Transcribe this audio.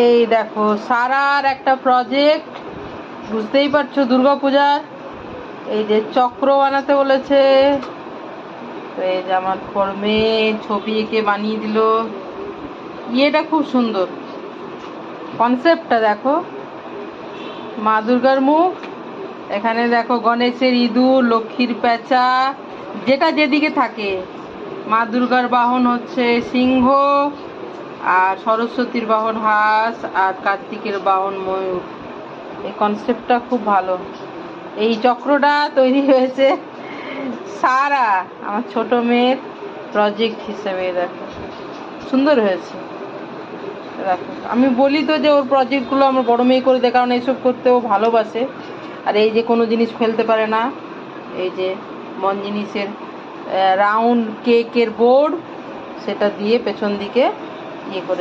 এই দেখো সারার একটা প্রজেক্ট, বুঝতেই পারছো দুর্গাপূজার। এই যে চক্র বানাতে বলেছে, তো এই যে আমার ফর্মে ছবি এঁকে বানিয়ে দিল। ইয়েটা খুব সুন্দর, কনসেপ্টটা দেখো। মা দুর্গার মুখ, এখানে দেখো গণেশের ইঁদুর, লক্ষ্মীর প্যাঁচা, যেটা যেদিকে থাকে। মা দুর্গার বাহন হচ্ছে সিংহ, আর সরস্বতীর বাহন হাঁস, আর কার্তিকের বাহন ময়ূর। এই কনসেপ্টটা খুব ভালো। এই চক্রটা তৈরি হয়েছে সারা, আমার ছোট মেয়ের প্রজেক্ট হিসেবে। দেখো সুন্দর হয়েছে। দেখো আমি বলি তো যে ওর প্রজেক্টগুলো আমার বড় মেয়ে করে দেয়, কারণ এইসব করতে ও ভালোবাসে। আর এই যে কোনো জিনিস ফেলতে পারে না, এই যে মন জিনিসের রাউন্ড কেকের বোর্ড, সেটা দিয়ে পেছন দিকে ইয়ে করে